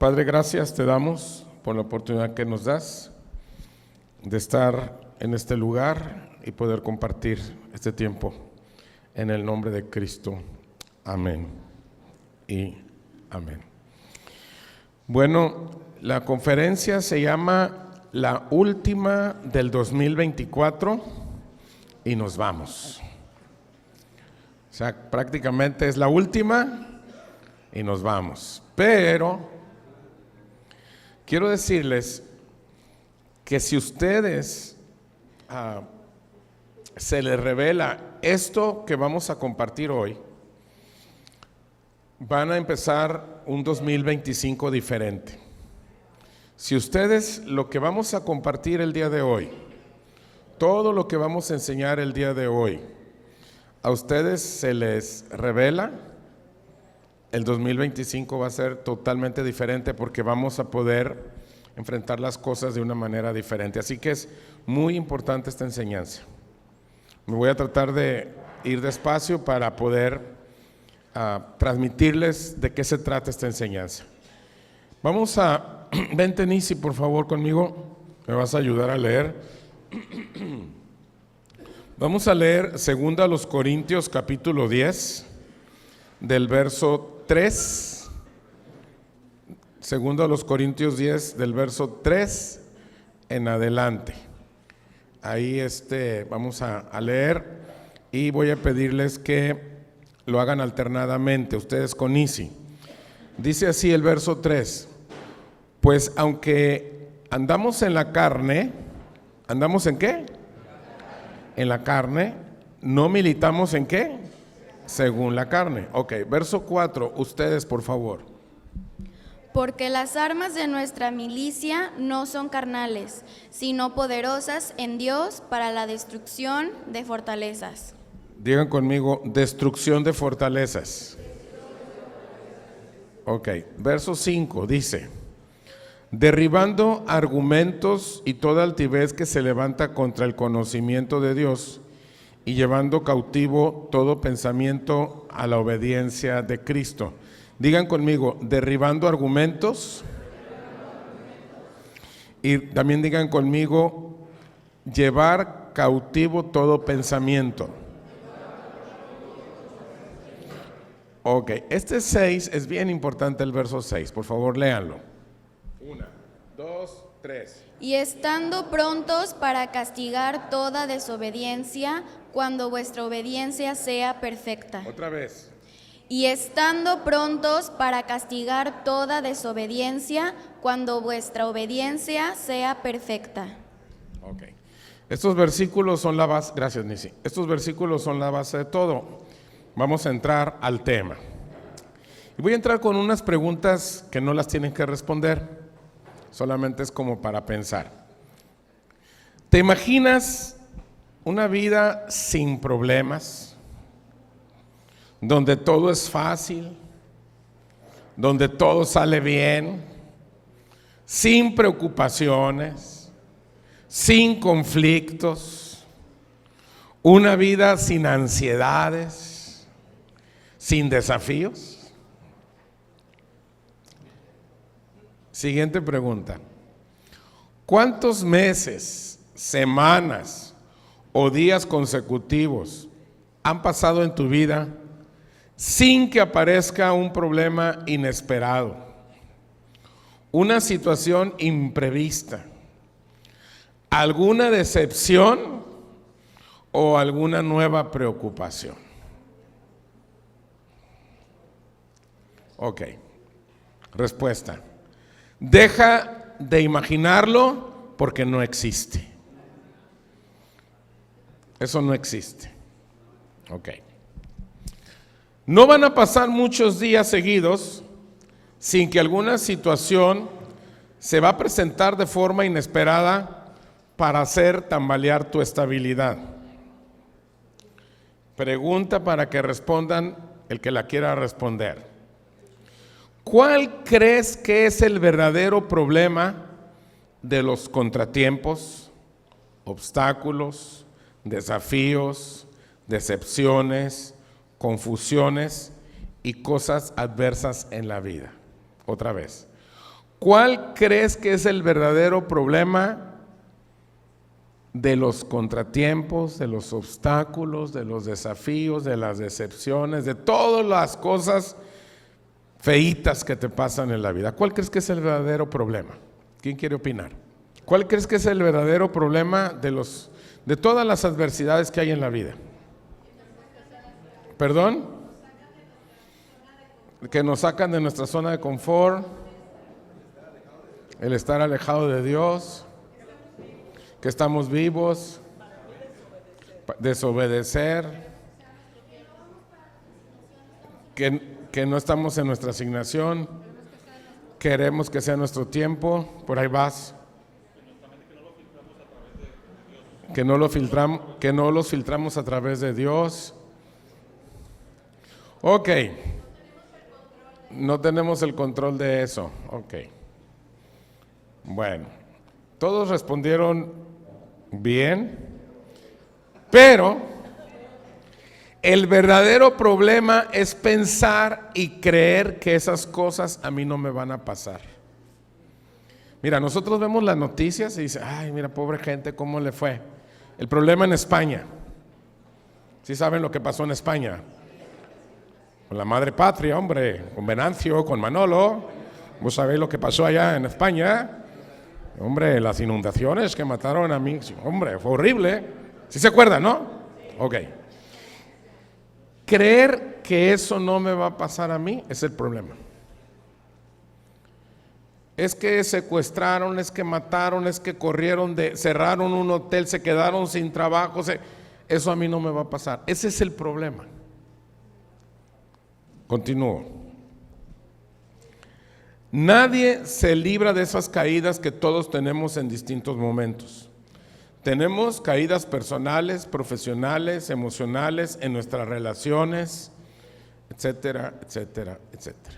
Padre, gracias te damos por la oportunidad que nos das de estar en este lugar y poder compartir este tiempo en el nombre de Cristo. Amén y amén. Bueno, la conferencia se llama La Última del 2024 y nos vamos. O sea, prácticamente es la última y nos vamos. Pero quiero decirles que si ustedes se les revela esto que vamos a compartir hoy, van a empezar un 2025 diferente. Si ustedes lo que vamos a compartir el día de hoy, todo lo que vamos a enseñar el día de hoy, a ustedes se les revela, el 2025 va a ser totalmente diferente porque vamos a poder enfrentar las cosas de una manera diferente. Así que es muy importante esta enseñanza. Me voy a tratar de ir despacio para poder transmitirles de qué se trata esta enseñanza. Vamos a, vente Nisi por favor conmigo, me vas a ayudar a leer. Vamos a leer 2 Corintios capítulo 10 del verso 3. 2 Corintios 10 del verso 3 en adelante. Ahí vamos a leer y voy a pedirles que lo hagan alternadamente, ustedes con Isi. Dice así el verso 3: pues aunque andamos en la carne, ¿andamos en qué? En la carne, no militamos en qué? Según la carne. Ok, verso 4, ustedes por favor. Porque las armas de nuestra milicia no son carnales, sino poderosas en Dios para la destrucción de fortalezas. Digan conmigo, destrucción de fortalezas. Ok, verso 5 dice: derribando argumentos y toda altivez que se levanta contra el conocimiento de Dios, y llevando cautivo todo pensamiento a la obediencia de Cristo. Digan conmigo, derribando argumentos. Y también digan conmigo, llevar cautivo todo pensamiento. Ok, 6 es bien importante, el verso 6, por favor léanlo. 1, 2, 3. Y estando prontos para castigar toda desobediencia, cuando vuestra obediencia sea perfecta. Otra vez. Y estando prontos para castigar toda desobediencia, cuando vuestra obediencia sea perfecta. Ok. Estos versículos son la base, gracias Nisi. Estos versículos son la base de todo. Vamos a entrar al tema. Y voy a entrar con unas preguntas que no las tienen que responder, solamente es como para pensar. ¿Te imaginas una vida sin problemas? Donde todo es fácil, donde todo sale bien, sin preocupaciones, sin conflictos, una vida sin ansiedades, sin desafíos. Siguiente pregunta: ¿cuántos meses, semanas o días consecutivos han pasado en tu vida sin que aparezca un problema inesperado, una situación imprevista, alguna decepción o alguna nueva preocupación? Ok, respuesta: deja de imaginarlo porque no existe. Eso no existe. Ok. No van a pasar muchos días seguidos sin que alguna situación se va a presentar de forma inesperada para hacer tambalear tu estabilidad. Pregunta para que respondan el que la quiera responder. ¿Cuál crees que es el verdadero problema de los contratiempos, obstáculos, desafíos, decepciones, confusiones y cosas adversas en la vida? Otra vez, ¿Cuál crees que es el verdadero problema de los contratiempos, de los obstáculos, de los desafíos, de las decepciones, de todas las cosas feitas que te pasan en la vida? ¿Cuál crees que es el verdadero problema? ¿Quién quiere opinar? ¿Cuál crees que es el verdadero problema de todas las adversidades que hay en la vida? ¿Perdón? Que nos sacan de nuestra zona de confort, el estar alejado de Dios, que estamos vivos, desobedecer, que no estamos en nuestra asignación, queremos que sea nuestro tiempo, por ahí vas, que no los filtramos a través de Dios. Ok, no tenemos el control de eso. Ok, bueno, todos respondieron bien, pero el verdadero problema es pensar y creer que esas cosas a mí no me van a pasar. Mira, nosotros vemos las noticias y dicen, ay, mira, pobre gente, ¿cómo le fue? El problema en España. ¿Sí saben lo que pasó en España? Con la madre patria, hombre, con Venancio, con Manolo. ¿Vos sabéis lo que pasó allá en España? Hombre, las inundaciones que mataron a mí, hombre, fue horrible. ¿Sí se acuerdan, no? Ok. Creer que eso no me va a pasar a mí es el problema. Es que secuestraron, es que mataron, es que corrieron, cerraron un hotel, se quedaron sin trabajo. Eso a mí no me va a pasar. Ese es el problema. Continúo. Nadie se libra de esas caídas que todos tenemos en distintos momentos. Tenemos caídas personales, profesionales, emocionales, en nuestras relaciones, etcétera, etcétera, etcétera.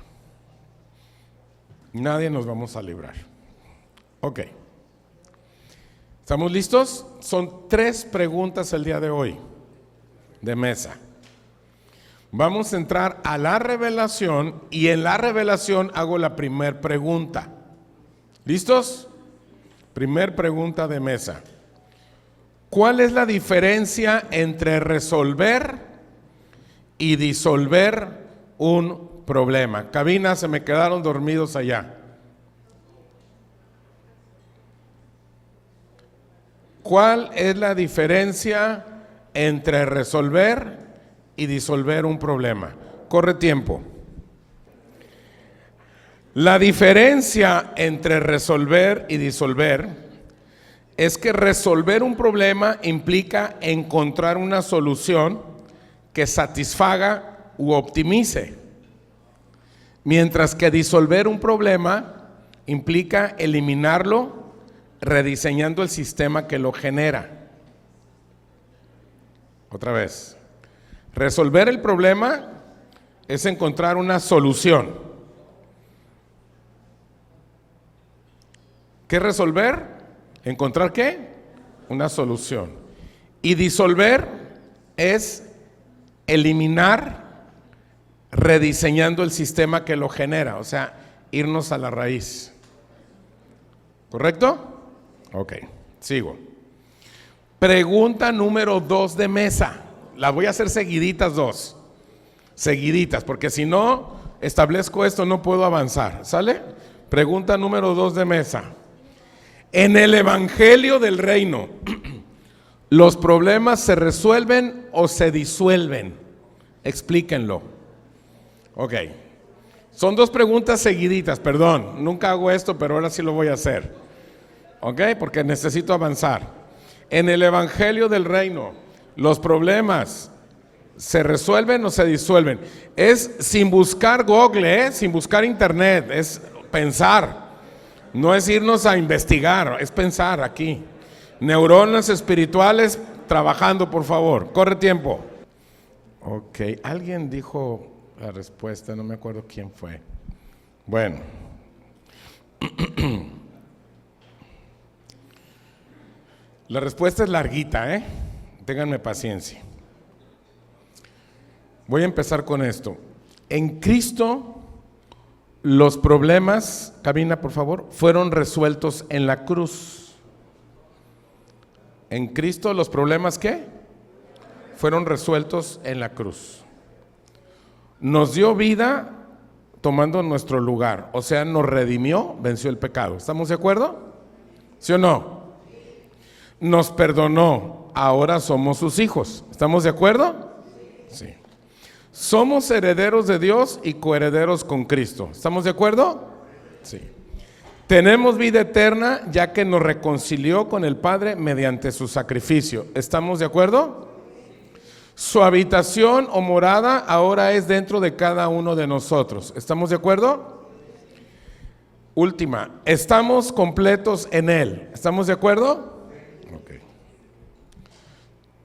Nadie nos vamos a librar. Ok. ¿Estamos listos? Son 3 preguntas el día de hoy, de mesa. Vamos a entrar a la revelación y en la revelación hago la primer pregunta. ¿Listos? Primer pregunta de mesa. ¿Cuál es la diferencia entre resolver y disolver un problema? Cabina, se me quedaron dormidos allá. ¿Cuál es la diferencia entre resolver y disolver un problema? Corre tiempo. La diferencia entre resolver y disolver es que resolver un problema implica encontrar una solución que satisfaga u optimice, mientras que disolver un problema implica eliminarlo, rediseñando el sistema que lo genera. Otra vez. Resolver el problema es encontrar una solución. ¿Qué es resolver? ¿Encontrar qué? Una solución. Y disolver es eliminar, rediseñando el sistema que lo genera, o sea, irnos a la raíz. ¿Correcto? Ok, sigo. Pregunta número 2 de mesa. Las voy a hacer seguiditas 2. Seguiditas, porque si no establezco esto no puedo avanzar. ¿Sale? Pregunta número 2 de mesa. En el Evangelio del Reino, ¿los problemas se resuelven o se disuelven? Explíquenlo. Ok. Son 2 preguntas seguiditas, perdón. Nunca hago esto, pero ahora sí lo voy a hacer. Ok, porque necesito avanzar. En el Evangelio del Reino, ¿los problemas se resuelven o se disuelven? Es sin buscar Google, sin buscar internet, es pensar. No es irnos a investigar, es pensar aquí. Neuronas espirituales trabajando, por favor. Corre tiempo. Ok, alguien dijo la respuesta, no me acuerdo quién fue. Bueno. La respuesta es larguita, ténganme paciencia. Voy a empezar con esto. En Cristo Los problemas, cabina por favor, fueron resueltos en la cruz. En Cristo los problemas, ¿qué? Fueron resueltos en la cruz. Nos dio vida tomando nuestro lugar, o sea, nos redimió, venció el pecado. ¿Estamos de acuerdo? ¿Sí o no? Nos perdonó, ahora somos sus hijos. ¿Estamos de acuerdo? Sí. Somos herederos de Dios y coherederos con Cristo. ¿Estamos de acuerdo? Sí. Tenemos vida eterna ya que nos reconcilió con el Padre mediante su sacrificio. ¿Estamos de acuerdo? Su habitación o morada ahora es dentro de cada uno de nosotros. ¿Estamos de acuerdo? Última, estamos completos en Él. ¿Estamos de acuerdo? Okay.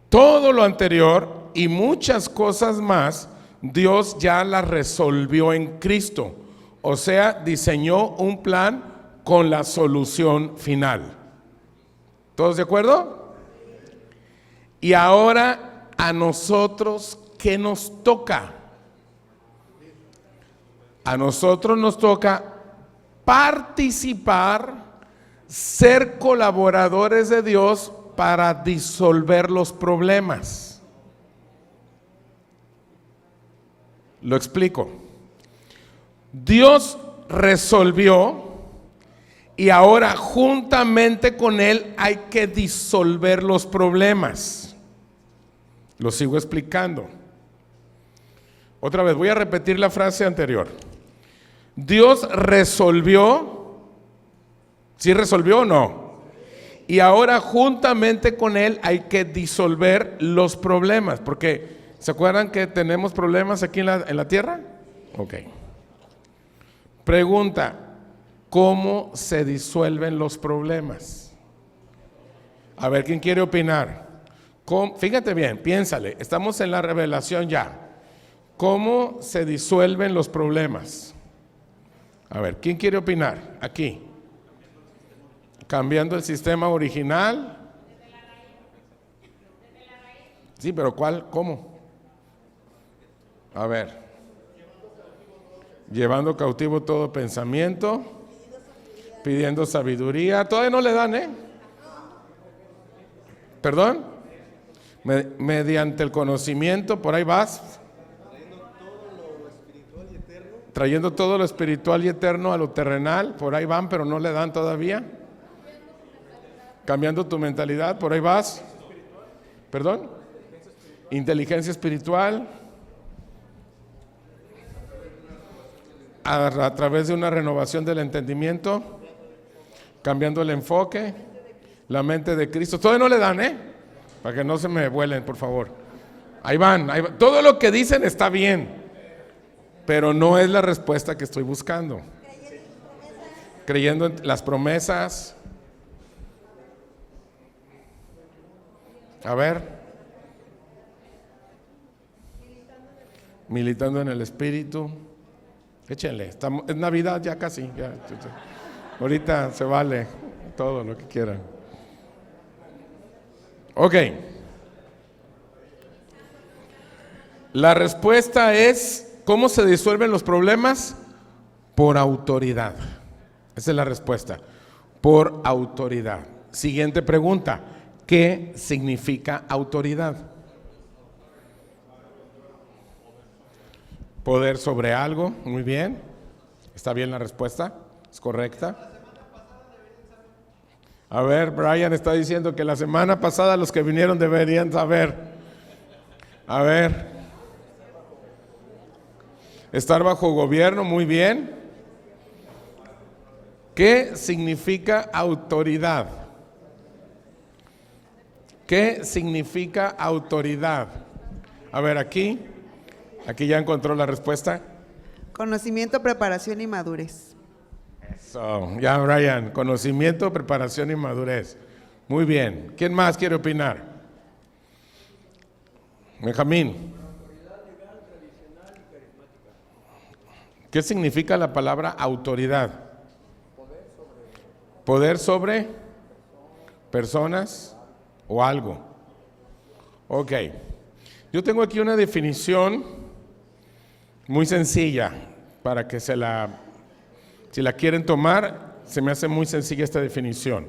Todo lo anterior y muchas cosas más, Dios ya las resolvió en Cristo. O sea, diseñó un plan con la solución final. ¿Todos de acuerdo? Y ahora a nosotros, ¿qué nos toca? A nosotros nos toca participar, ser colaboradores de Dios para disolver los problemas. Lo explico. Dios resolvió y ahora juntamente con Él hay que disolver los problemas. Lo sigo explicando. Otra vez, voy a repetir la frase anterior. Dios resolvió, ¿sí resolvió o no? Y ahora juntamente con Él hay que disolver los problemas, porque ¿se acuerdan que tenemos problemas aquí en la tierra? Ok. Pregunta, ¿cómo se disuelven los problemas? A ver, ¿quién quiere opinar? Fíjate bien, piénsale, estamos en la revelación ya. ¿Cómo se disuelven los problemas? A ver, ¿quién quiere opinar? Aquí. Cambiando el sistema original. Sí, pero ¿cuál? ¿Cómo? A ver. Llevando cautivo todo pensamiento, pidiendo sabiduría. Todavía no le dan, ¿eh? ¿Perdón? Mediante el conocimiento, por ahí vas. Trayendo todo lo espiritual y eterno a lo terrenal, por ahí van, pero no le dan todavía. Cambiando tu mentalidad, por ahí vas. ¿Perdón? Inteligencia espiritual. A través de una renovación del entendimiento, cambiando el enfoque, la mente de Cristo. Todavía no le dan, para que no se me vuelen, por favor. Ahí van. Todo lo que dicen está bien, pero no es la respuesta que estoy buscando. Creyendo en las promesas. A ver. Militando en el Espíritu. Échenle, es Navidad ya casi. Ahorita se vale todo lo que quieran. Ok. La respuesta es, ¿cómo se disuelven los problemas? Por autoridad. Esa es la respuesta. Por autoridad. Siguiente pregunta. ¿Qué significa autoridad? Poder sobre algo. Muy bien. ¿Está bien la respuesta? ¿Es correcta? A ver, Brian está diciendo que la semana pasada los que vinieron deberían saber. A ver. Estar bajo gobierno, muy bien. ¿Qué significa autoridad? ¿Qué significa autoridad? A ver, aquí ya encontró la respuesta. Conocimiento, preparación y madurez. Eso, ya Brian, conocimiento, preparación y madurez. Muy bien. ¿Quién más quiere opinar? Benjamín. ¿Qué significa la palabra autoridad? Poder sobre personas o algo. Ok. Yo tengo aquí una definición muy sencilla para que se la Si la quieren tomar, se me hace muy sencilla esta definición.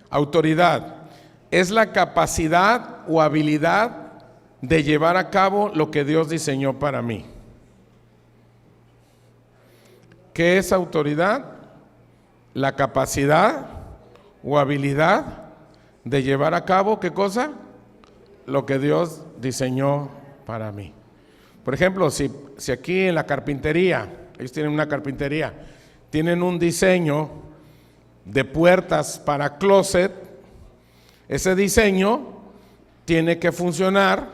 Autoridad es la capacidad o habilidad de llevar a cabo lo que Dios diseñó para mí. ¿Qué es autoridad? La capacidad o habilidad de llevar a cabo, ¿qué cosa? Lo que Dios diseñó para mí. Por ejemplo, si aquí en la carpintería, ellos tienen una carpintería, tienen un diseño de puertas para closet, ese diseño tiene que funcionar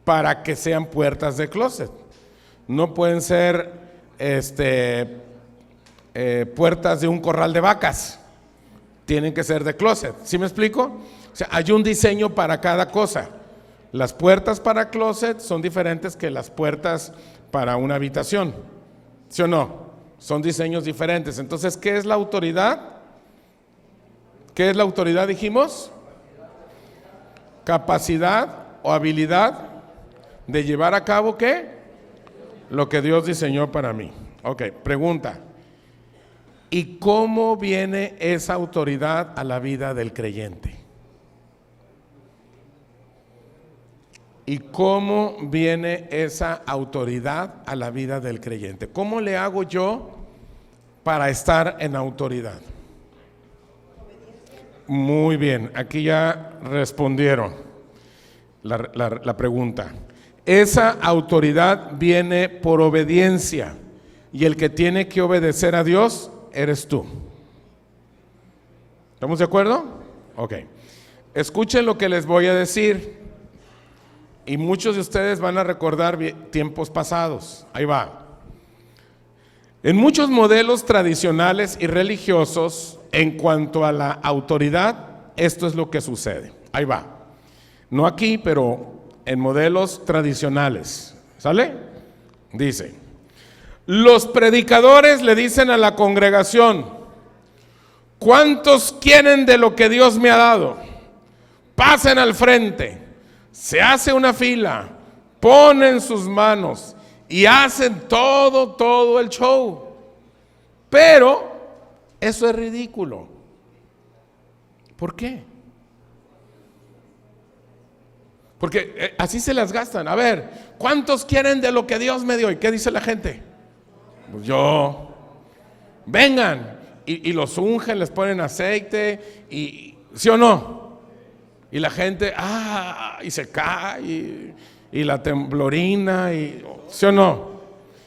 para que sean puertas de closet. No pueden ser puertas de un corral de vacas, tienen que ser de closet. ¿Sí me explico? O sea, hay un diseño para cada cosa. Las puertas para closet son diferentes que las puertas para una habitación, ¿sí o no? Son diseños diferentes. Entonces, ¿qué es la autoridad? ¿Qué es la autoridad, dijimos? Capacidad o habilidad de llevar a cabo, ¿qué? Lo que Dios diseñó para mí. Ok, pregunta. ¿Y cómo viene esa autoridad a la vida del creyente? ¿Y cómo viene esa autoridad a la vida del creyente? ¿Cómo le hago yo para estar en autoridad? Muy bien, aquí ya respondieron la pregunta. Esa autoridad viene por obediencia, y el que tiene que obedecer a Dios eres tú. ¿Estamos de acuerdo? Ok. Escuchen lo que les voy a decir. Y muchos de ustedes van a recordar tiempos pasados. Ahí va. En muchos modelos tradicionales y religiosos, en cuanto a la autoridad, esto es lo que sucede. Ahí va. No aquí, pero en modelos tradicionales. ¿Sale? Dice: los predicadores le dicen a la congregación: ¿cuántos quieren de lo que Dios me ha dado? Pasen al frente. Se hace una fila, ponen sus manos y hacen todo el show. Pero eso es ridículo. ¿Por qué? Porque así se las gastan. A ver, ¿cuántos quieren de lo que Dios me dio? ¿Y qué dice la gente? Pues yo. Vengan. Y los ungen, les ponen aceite. Y ¿sí o no? Y la gente, y se cae, y la temblorina, ¿sí o no?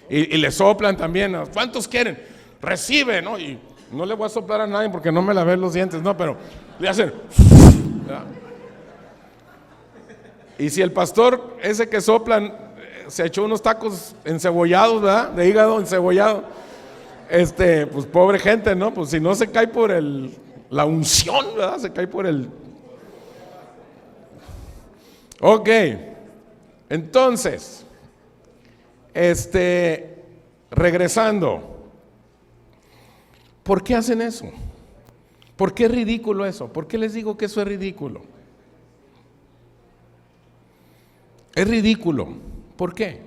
Y le soplan también. ¿Cuántos quieren? Recibe, ¿no? Y no le voy a soplar a nadie porque no me lavé los dientes, no, pero le hacen. ¿verdad? Y si el pastor ese que soplan se echó unos tacos encebollados, ¿verdad? De hígado encebollado, pues pobre gente, ¿no? Pues si no se cae por la unción, ¿verdad? Se cae por el... Ok, entonces, regresando, ¿por qué hacen eso? ¿Por qué es ridículo eso? ¿Por qué les digo que eso es ridículo? Es ridículo. ¿Por qué?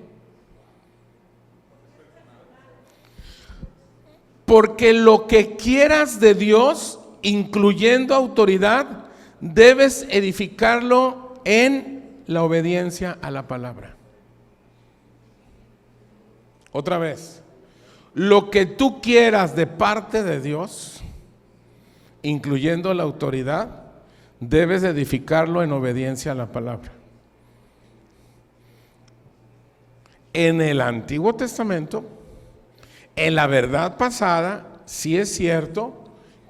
Porque lo que quieras de Dios, incluyendo autoridad, debes edificarlo en la obediencia a la palabra. Otra vez, lo que tú quieras de parte de Dios, incluyendo la autoridad, debes edificarlo en obediencia a la palabra. En el Antiguo Testamento, en la verdad pasada, sí es cierto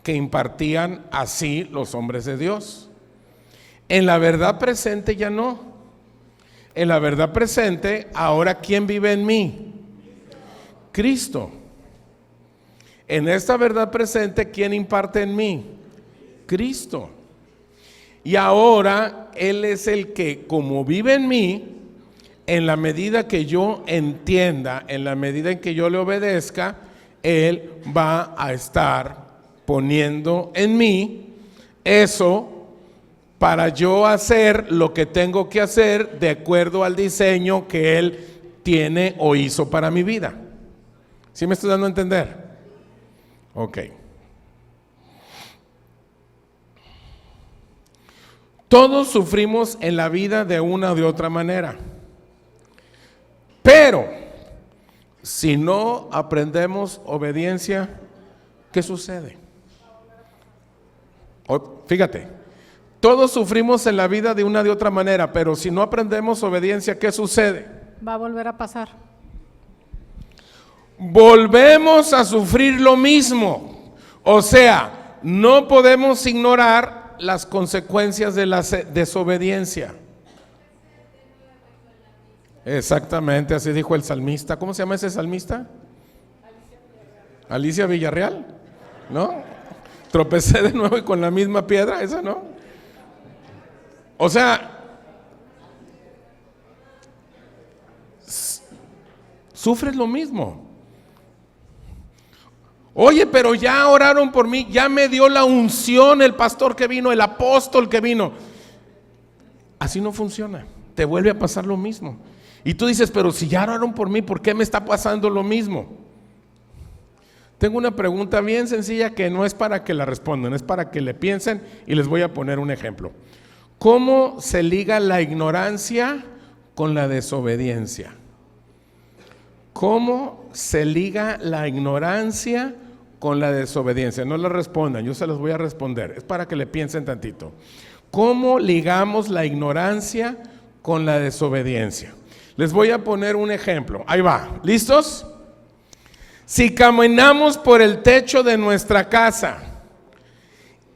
que impartían así los hombres de Dios. En la verdad presente ya no. En la verdad presente, ahora ¿quién vive en mí? Cristo. En esta verdad presente, ¿quién imparte en mí? Cristo. Y ahora Él es el que, como vive en mí, en la medida que yo entienda, en la medida en que yo le obedezca, Él va a estar poniendo en mí eso para yo hacer lo que tengo que hacer de acuerdo al diseño que Él tiene o hizo para mi vida. ¿Sí me estoy dando a entender? Ok. Todos sufrimos en la vida de una o de otra manera. Pero, si no aprendemos obediencia, ¿qué sucede? Fíjate, todos sufrimos en la vida de una o de otra manera, pero si no aprendemos obediencia, ¿qué sucede? Va a volver a pasar. Volvemos a sufrir lo mismo. O sea, no podemos ignorar las consecuencias de la desobediencia. Exactamente, así dijo el salmista. ¿Cómo se llama ese salmista? Alicia Villarreal, ¿no? Tropecé de nuevo y con la misma piedra, esa no. O sea, sufres lo mismo. Oye, pero ya oraron por mí, ya me dio la unción el pastor que vino, el apóstol que vino. Así no funciona, te vuelve a pasar lo mismo. Y tú dices, pero si ya oraron por mí, ¿por qué me está pasando lo mismo? Tengo una pregunta bien sencilla que no es para que la respondan, es para que le piensen y les voy a poner un ejemplo. ¿Cómo se liga la ignorancia con la desobediencia? ¿Cómo se liga la ignorancia con la desobediencia? No la respondan, yo se los voy a responder, es para que le piensen tantito. ¿Cómo ligamos la ignorancia con la desobediencia? Les voy a poner un ejemplo, ahí va, ¿listos? Si caminamos por el techo de nuestra casa,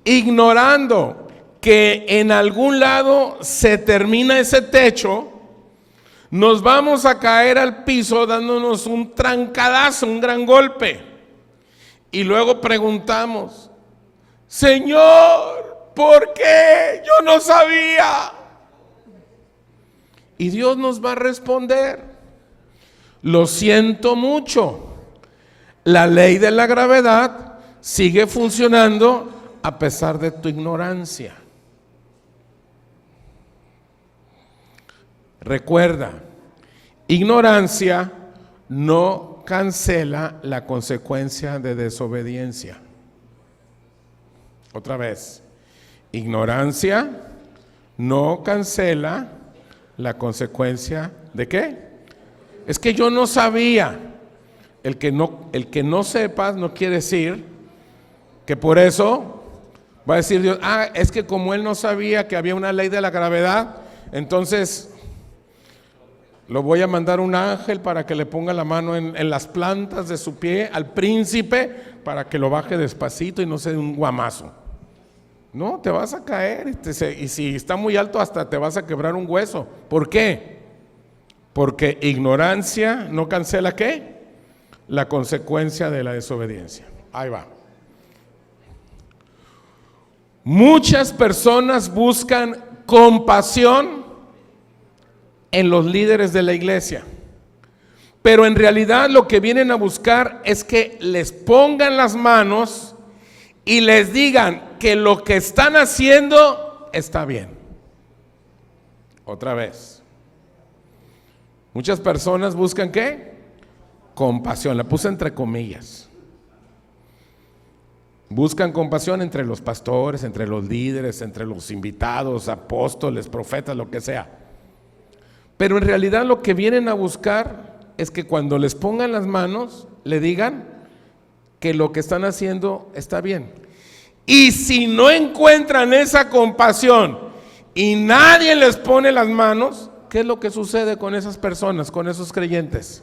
ignorando que en algún lado se termina ese techo, nos vamos a caer al piso dándonos un trancadazo, un gran golpe. Y luego preguntamos, Señor, ¿por qué? Yo no sabía. Y Dios nos va a responder, lo siento mucho, la ley de la gravedad sigue funcionando a pesar de tu ignorancia. Recuerda, ignorancia no cancela la consecuencia de desobediencia. Otra vez, ignorancia no cancela la consecuencia ¿de qué? Es que yo no sabía. El que no sepas no quiere decir que por eso va a decir Dios, es que como él no sabía que había una ley de la gravedad, entonces lo voy a mandar un ángel para que le ponga la mano en las plantas de su pie al príncipe para que lo baje despacito y no se dé un guamazo. No, te vas a caer y si está muy alto hasta te vas a quebrar un hueso. ¿Por qué? Porque ignorancia no cancela ¿qué? La consecuencia de la desobediencia. Ahí va. Muchas personas buscan compasión en los líderes de la iglesia, pero en realidad lo que vienen a buscar es que les pongan las manos y les digan que lo que están haciendo está bien. Otra vez, muchas personas buscan ¿qué? Compasión, la puse entre comillas. Buscan compasión entre los pastores, entre los líderes, entre los invitados, apóstoles, profetas, lo que sea. Pero en realidad lo que vienen a buscar es que cuando les pongan las manos, le digan que lo que están haciendo está bien. Y si no encuentran esa compasión y nadie les pone las manos, ¿qué es lo que sucede con esas personas, con esos creyentes?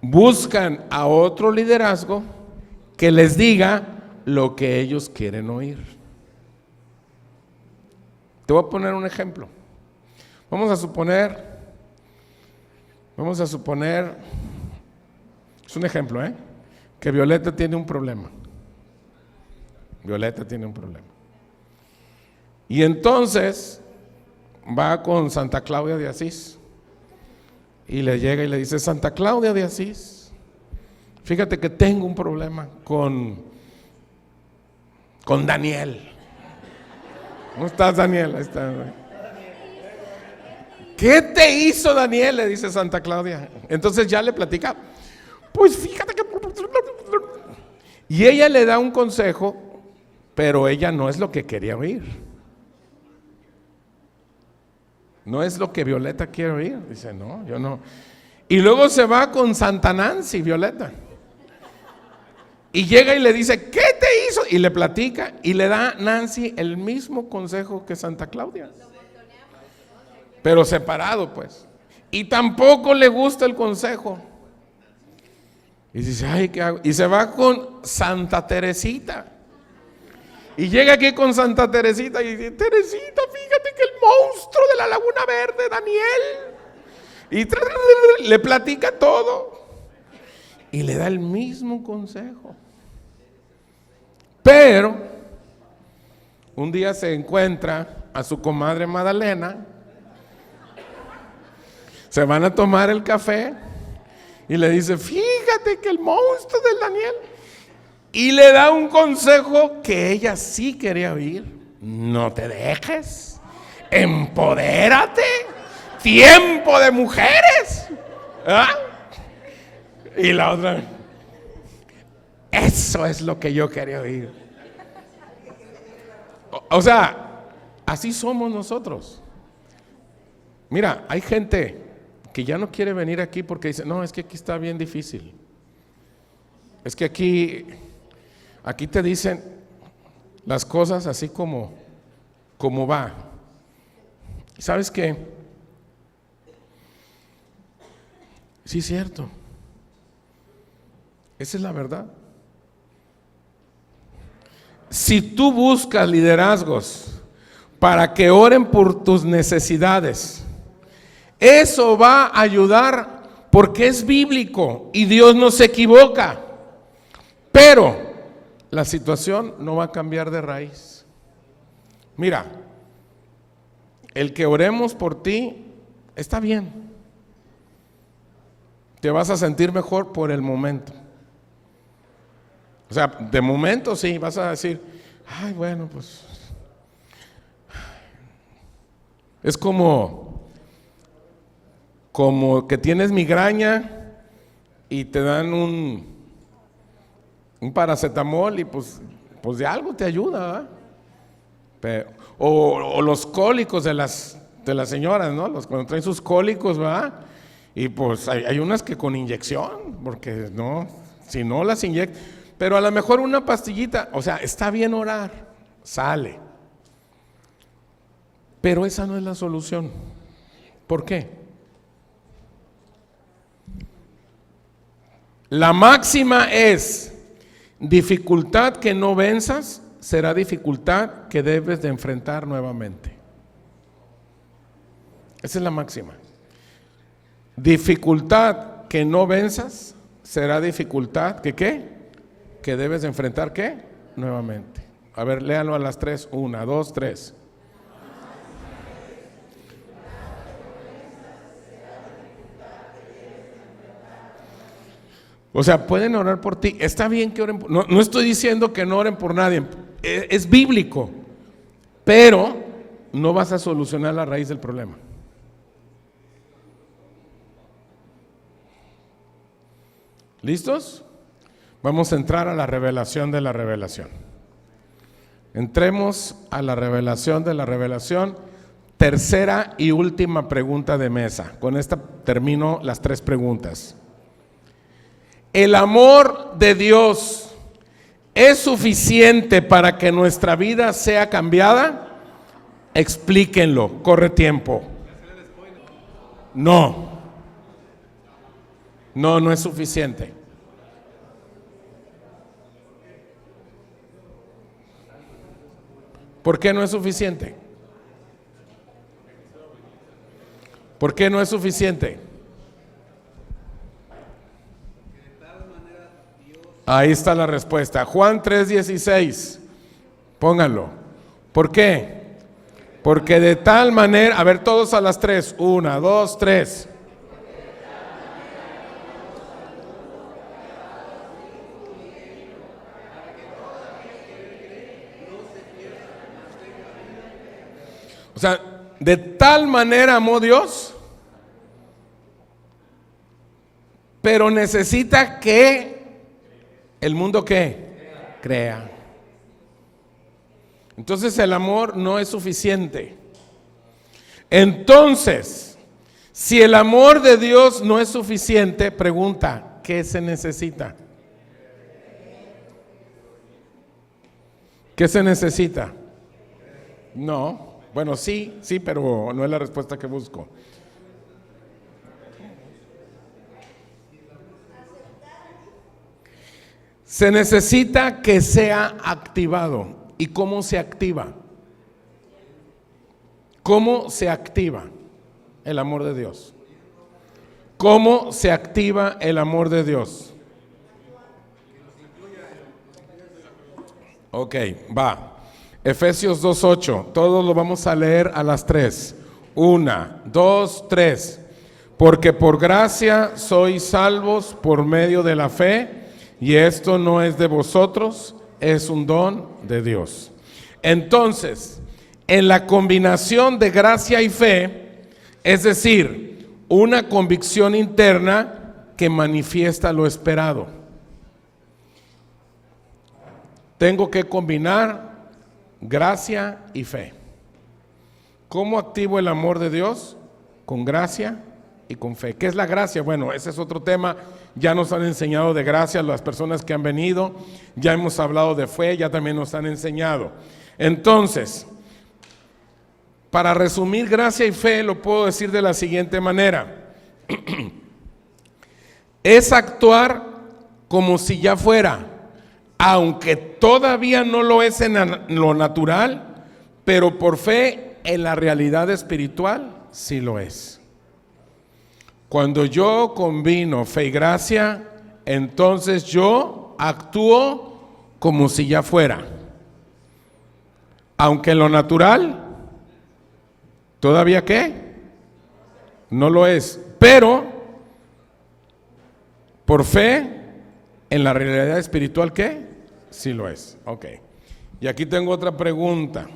Buscan a otro liderazgo que les diga lo que ellos quieren oír. Te voy a poner un ejemplo. Vamos a suponer, es un ejemplo, que Violeta tiene un problema. Y entonces va con Santa Claudia de Asís y le llega y le dice, Santa Claudia de Asís, fíjate que tengo un problema con Daniel. ¿Cómo estás, Daniel? Ahí está. ¿Qué te hizo Daniel? Le dice Santa Claudia. Entonces ya le platica. pues fíjate que... Y ella le da un consejo, pero ella no es lo que quería oír. No es lo que Violeta quiere oír. Dice, no, yo no. Y luego se va con Santa Nancy, Violeta. Y llega y le dice, ¿qué te hizo? Y le platica y le da a Nancy el mismo consejo que Santa Claudia. Pero separado, pues. Y tampoco le gusta el consejo. Y dice, ay, ¿qué hago? Y se va con Santa Teresita. Y llega aquí con Santa Teresita y dice, Teresita, fíjate que el monstruo de la Laguna Verde, Daniel. Y le platica todo. Y le da el mismo consejo. Pero un día se encuentra a su comadre Magdalena. Se van a tomar el café. Y le dice, fíjate que el monstruo del Daniel. Y le da un consejo que ella sí quería oír. No te dejes. Empodérate. Tiempo de mujeres. ¿Ah? Y la otra, eso es lo que yo quería oír. O sea, así somos nosotros. Mira, hay gente que ya no quiere venir aquí porque dice, no, es que aquí está bien difícil. Es que aquí te dicen las cosas así como va. ¿Sabes qué? Sí, es cierto. Esa es la verdad. Si tú buscas liderazgos para que oren por tus necesidades, eso va a ayudar porque es bíblico y Dios no se equivoca. Pero la situación no va a cambiar de raíz. Mira, el que oremos por ti está bien. Te vas a sentir mejor por el momento. O sea, de momento sí, vas a decir, ay, bueno, pues. Es como que tienes migraña y te dan un paracetamol y pues de algo te ayuda, ¿verdad? O los cólicos de las señoras, ¿no? Cuando traen sus cólicos, ¿verdad? Y pues hay unas que con inyección, porque no, si no las inyectan. Pero a lo mejor una pastillita, o sea, está bien orar, sale. Pero esa no es la solución. ¿Por qué? La máxima es, dificultad que no venzas será dificultad que debes de enfrentar nuevamente. Esa es la máxima. Dificultad que no venzas será dificultad que ¿qué? Que debes de enfrentar ¿qué? Nuevamente. A ver, léanlo a las 3, 1, 2, 3. O sea, pueden orar por ti. Está bien que oren. No estoy diciendo que no oren por nadie. Es bíblico. Pero no vas a solucionar la raíz del problema. ¿Listos? Vamos a entrar a la revelación de la revelación. Entremos a la revelación de la revelación. Tercera y última pregunta de mesa. Con esta termino las 3 preguntas. ¿El amor de Dios es suficiente para que nuestra vida sea cambiada? Explíquenlo, corre tiempo. No es suficiente. ¿Por qué no es suficiente? ¿Por qué no es suficiente? Ahí está la respuesta. Juan 3:16. Pónganlo. ¿Por qué? Porque de tal manera, a ver todos a las 3. 1, 2, 3. O sea, de tal manera amó Dios pero necesita que el mundo ¿qué? Crea. Entonces el amor no es suficiente. Entonces, si el amor de Dios no es suficiente, pregunta, ¿qué se necesita? ¿Qué se necesita? No, bueno, sí, pero no es la respuesta que busco. Se necesita que sea activado. ¿Y cómo se activa? ¿Cómo se activa el amor de Dios? ¿Cómo se activa el amor de Dios? Ok, va. Efesios 2:8, todos lo vamos a leer a las 3. 1, 2, 3. Porque por gracia sois salvos por medio de la fe, y esto no es de vosotros, es un don de Dios. Entonces, en la combinación de gracia y fe, es decir, una convicción interna que manifiesta lo esperado. Tengo que combinar gracia y fe. ¿Cómo activo el amor de Dios? Con gracia y con fe. ¿Qué es la gracia? Bueno, ese es otro tema. Ya nos han enseñado de gracia las personas que han venido. Ya hemos hablado de fe, ya también nos han enseñado. Entonces, para resumir gracia y fe, lo puedo decir de la siguiente manera. Es actuar como si ya fuera, aunque todavía no lo es en lo natural, pero por fe en la realidad espiritual sí lo es. Cuando yo combino fe y gracia, entonces yo actúo como si ya fuera, aunque en lo natural todavía ¿qué? No lo es, pero por fe en la realidad espiritual ¿qué? Sí lo es. Ok. Y aquí tengo otra pregunta.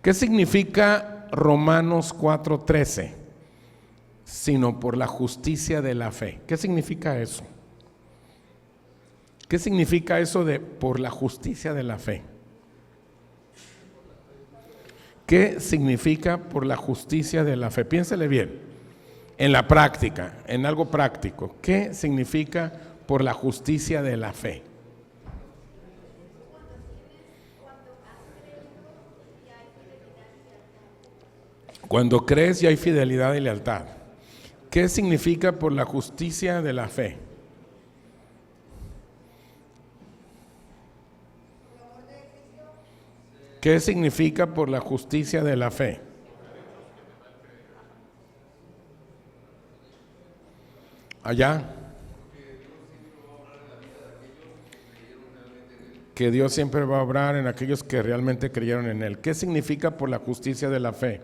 ¿Qué significa Romanos 4:13? Sino por la justicia de la fe. ¿Qué significa eso? ¿Qué significa eso de por la justicia de la fe? ¿Qué significa por la justicia de la fe? Piénsele bien, en la práctica, en algo práctico. ¿Qué significa por la justicia de la fe? Cuando crees y hay fidelidad y lealtad. ¿Qué significa por la justicia de la fe? ¿Qué significa por la justicia de la fe? Allá. Que Dios siempre va a obrar en aquellos que realmente creyeron en Él. ¿Qué significa por la justicia de la fe?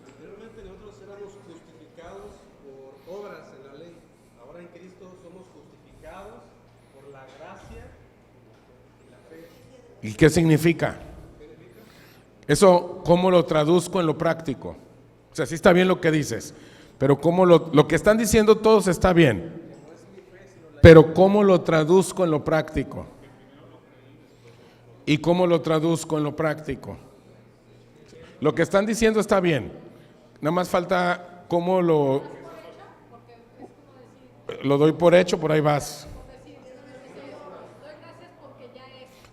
Anteriormente nosotros éramos justificados por obras en la ley. Ahora en Cristo somos justificados por la gracia y la fe. ¿Y qué significa? Eso, ¿cómo lo traduzco en lo práctico? O sea, sí está bien lo que dices, pero ¿cómo lo que están diciendo todos está bien? Pero ¿cómo lo traduzco en lo práctico? ¿Y cómo lo traduzco en lo práctico? Lo que están diciendo está bien, nada más falta cómo lo doy por hecho, por ahí vas.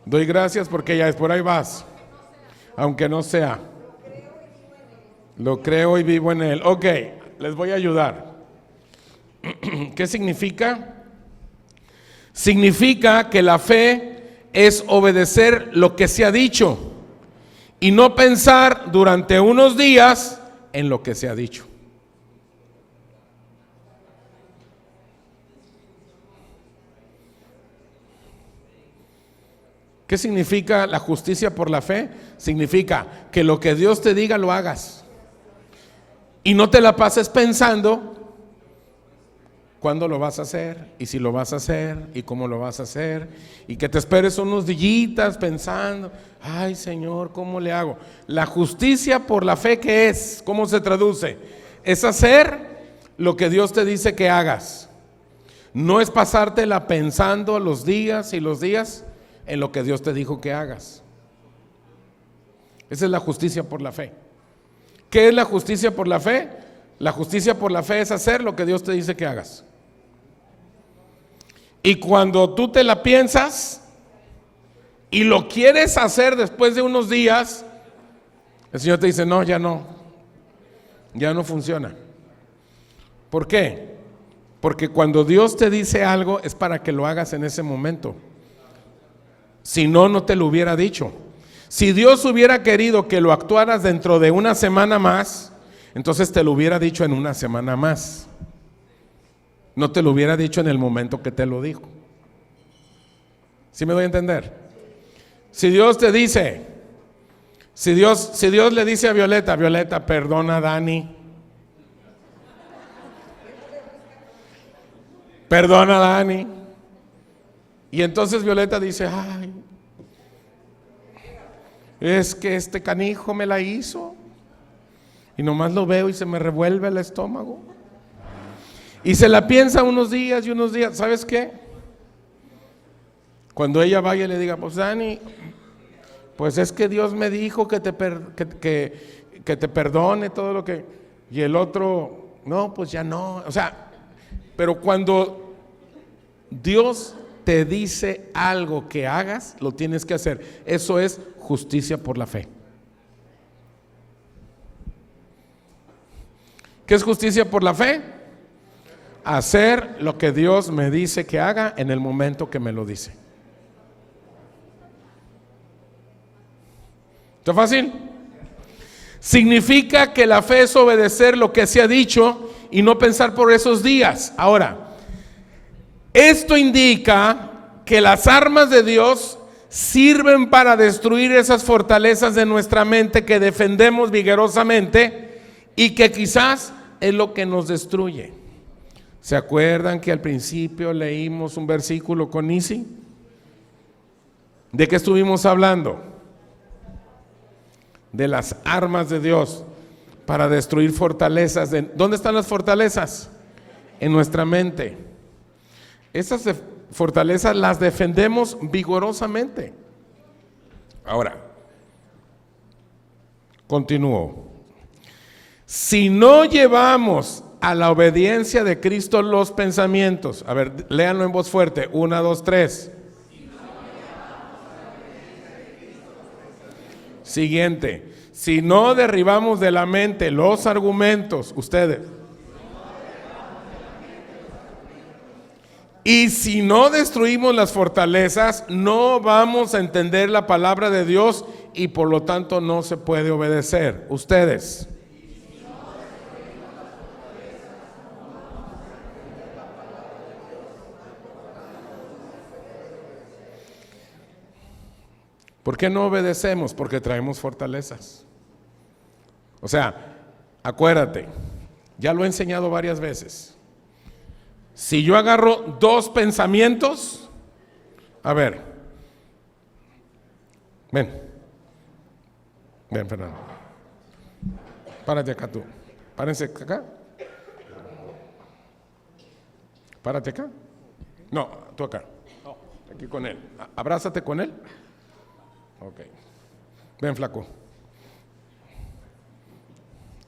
Doy gracias porque ya es, por ahí vas. Aunque no sea. Lo creo y vivo en Él. Ok, les voy a ayudar. ¿Qué significa? Significa que la fe es obedecer lo que se ha dicho y no pensar durante unos días en lo que se ha dicho. ¿Qué significa la justicia por la fe? Significa que lo que Dios te diga lo hagas y no te la pases pensando cuándo lo vas a hacer y si lo vas a hacer y cómo lo vas a hacer, y que te esperes unos días pensando, ay Señor, ¿cómo le hago? La justicia por la fe, ¿qué es? ¿Cómo se traduce? Es hacer lo que Dios te dice que hagas. No es pasártela pensando los días y los días en lo que Dios te dijo que hagas. Esa es la justicia por la fe. ¿Qué es la justicia por la fe? La justicia por la fe es hacer lo que Dios te dice que hagas. Y cuando tú te la piensas y lo quieres hacer después de unos días, el Señor te dice, no, ya no funciona. ¿Por qué? Porque cuando Dios te dice algo es para que lo hagas en ese momento. Si no, no te lo hubiera dicho. Si Dios hubiera querido que lo actuaras dentro de una semana más, entonces te lo hubiera dicho en una semana más. No te lo hubiera dicho en el momento que te lo dijo. ¿Sí me doy a entender? Si Dios te dice, si Dios le dice a Violeta, Violeta, perdona a Dani. Perdona a Dani. Y entonces Violeta dice, ay, es que este canijo me la hizo. Y nomás lo veo y se me revuelve el estómago. Y se la piensa unos días y unos días. ¿Sabes qué? Cuando ella vaya y le diga, pues Dani, pues es que Dios me dijo que te perdone todo lo que... Y el otro, no, pues ya no. O sea, pero cuando Dios te dice algo que hagas, lo tienes que hacer. Eso es justicia por la fe. ¿Qué es justicia por la fe? Hacer lo que Dios me dice que haga en el momento que me lo dice. ¿Está fácil? Significa que la fe es obedecer lo que se ha dicho y no pensar por esos días. Ahora, esto indica que las armas de Dios sirven para destruir esas fortalezas de nuestra mente que defendemos vigorosamente y que quizás es lo que nos destruye. ¿Se acuerdan que al principio leímos un versículo con Isi? ¿De qué estuvimos hablando? De las armas de Dios para destruir fortalezas. ¿Dónde están las fortalezas? En nuestra mente. Esas fortalezas las defendemos vigorosamente. Ahora, continúo. Si no llevamos a la obediencia de Cristo los pensamientos, a ver, léanlo en voz fuerte, 1, 2, 3. Siguiente, si no derribamos de la mente los argumentos, ustedes, y si no destruimos las fortalezas, no vamos a entender la palabra de Dios y por lo tanto no se puede obedecer. Ustedes. ¿Por qué no obedecemos? Porque traemos fortalezas. O sea, acuérdate, ya lo he enseñado varias veces. Si yo agarro dos pensamientos, a ver, ven Fernando, párate acá tú, párense acá, párate acá, no, tú acá, aquí con él, abrázate con él. Ok, ven flaco,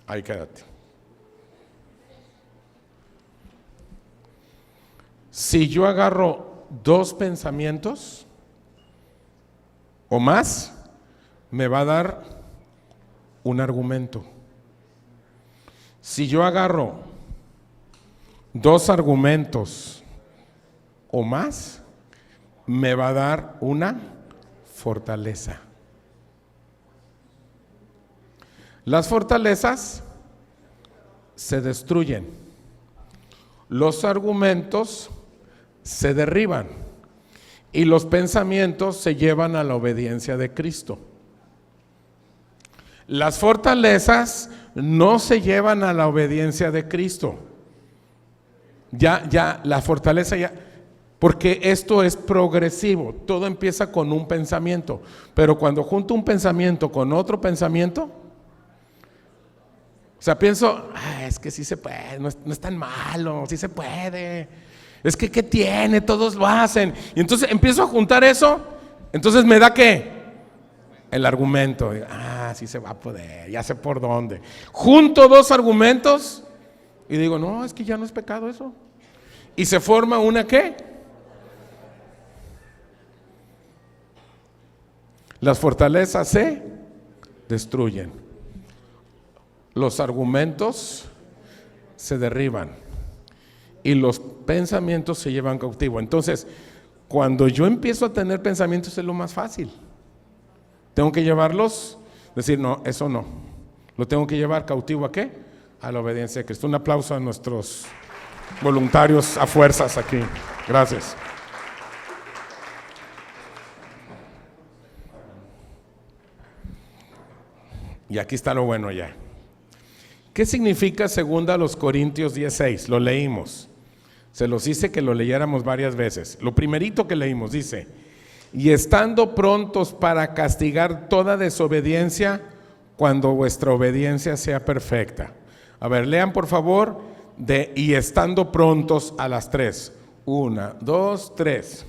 ahí quédate. Si yo agarro dos pensamientos o más, me va a dar un argumento. Si yo agarro dos argumentos o más, me va a dar una fortaleza. Las fortalezas se destruyen. Los argumentos se derriban y los pensamientos se llevan a la obediencia de Cristo. Las fortalezas no se llevan a la obediencia de Cristo. Ya, la fortaleza ya, porque esto es progresivo, todo empieza con un pensamiento, pero cuando junto un pensamiento con otro pensamiento, O sea, pienso, es que sí se puede, no es tan malo, sí se puede. Es que ¿qué tiene? Todos lo hacen. Y entonces empiezo a juntar eso, entonces me da ¿qué? El argumento. Sí se va a poder, ya sé por dónde. Junto dos argumentos y digo, no, es que ya no es pecado eso. Y se forma una ¿qué? Las fortalezas se destruyen. Los argumentos se derriban y los pensamientos se llevan cautivo. Entonces, cuando yo empiezo a tener pensamientos es lo más fácil. Tengo que llevarlos, decir, no, eso no. Lo tengo que llevar cautivo ¿a qué? A la obediencia de Cristo. Un aplauso a nuestros voluntarios a fuerzas aquí. Gracias. Y aquí está lo bueno ya. ¿Qué significa 2 Corintios 10:6? Lo leímos. Se los hice que lo leyéramos varias veces. Lo primerito que leímos dice, y estando prontos para castigar toda desobediencia cuando vuestra obediencia sea perfecta. A ver, lean por favor y estando prontos a las 3. 1, 2, 3.